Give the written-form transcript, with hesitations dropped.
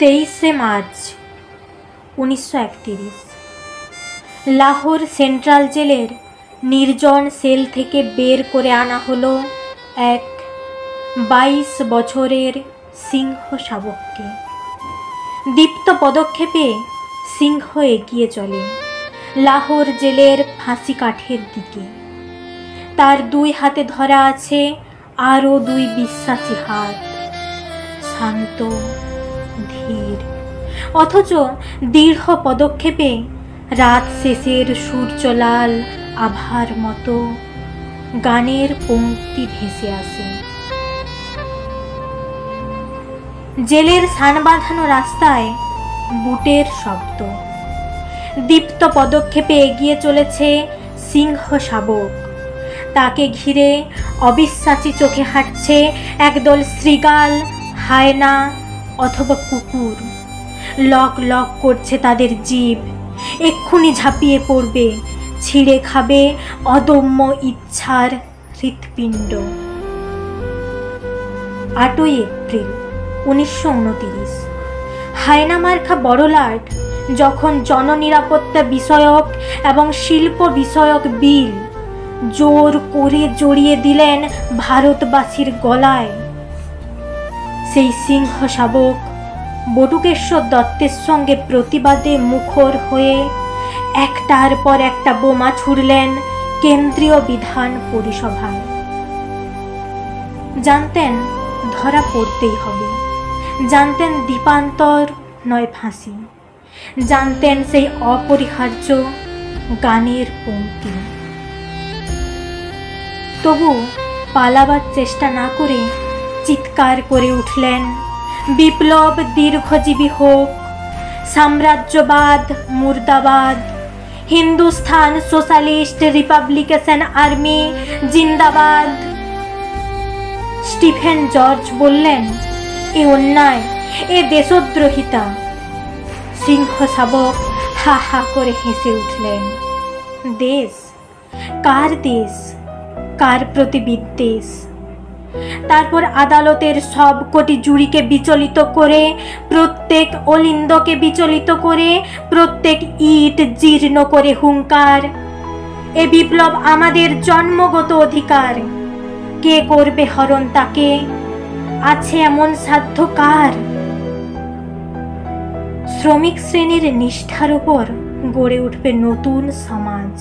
23শে March 1931 Lahore central জেলের নির্জন sell থেকে বের করে আনা হলো এক 22 বছরের সিংহ শাবককে। দীপ্ত পদক্ষেপে সিংহ এগিয়ে চলে লাহোর জেলের ফাঁসি কাঠের দিকে। তার দুই হাতে ধরা আছে আরও দুই বিশ্বাসী হাত, শান্ত ধীর, অথচ দৃঢ় পদক্ষেপে রাত শেষের সূর্যলাল আভার মতো গানের পংক্তি ভেসে আসে। জেলের সান বাঁধানো রাস্তায় বুটের শব্দ। দীপ্ত পদক্ষেপে এগিয়ে চলেছে সিংহ শাবক। তাকে ঘিরে অবিশ্বাসী চোখে হাঁটছে একদল শৃগাল, হায়না অথবা কুকুর। লক লক করছে তাদের জিভ, এক্ষুনি ঝাঁপিয়ে পড়বে, ছিঁড়ে খাবে অদম্য ইচ্ছার হৃৎপিণ্ড। 8ই এপ্রিল 1929 হায়না মার্কা বড়লাট যখন জননিরাপত্তা বিষয়ক এবং শিল্প বিষয়ক বিল জোর করে জড়িয়ে দিলেন ভারতবাসীর গলায়, সেই সিংহ শাবক বটুকেশ্বর দত্তের সঙ্গে প্রতিবাদে মুখর হয়ে একটার পর একটা বোমা ছুড়লেন কেন্দ্রীয় বিধান পরিসভায়। জানতেন ধরা পড়তেই হবে, জানতেন দ্বীপান্তর নয় ফাঁসি, জানতেন সেই অপরিহার্য গানের পংক্তি। তবু পালাবার চেষ্টা না করে চিৎকার করে উঠলেন, বিপ্লব দীর্ঘজীবী হোক, সাম্রাজ্যবাদ মুর্দাবাদ, হিন্দুস্তান সোশ্যালিস্ট রিপাবলিকেশন আর্মি জিন্দাবাদ। স্টিফেন জর্জ বললেন, এ অন্যায়, এ দেশদ্রোহিতা। সিংহ শাবক হা হা করে হেসে উঠলেন। দেশ? কার দেশ? কার প্রতি বিদ্বেষ? তারপর আদালতের সব কোটি জুরিকে বিচলিত করে, প্রত্যেক অলিন্দকে বিচলিত করে, প্রত্যেক ইট জীর্ণ করে হুঙ্কার, এ বিপ্লব আমাদের জন্মগত অধিকার, কে করবে হরণ তাকে, আছে এমন সাধ্য কার? শ্রমিক শ্রেণীর নিষ্ঠার উপর গড়ে উঠবে নতুন সমাজ।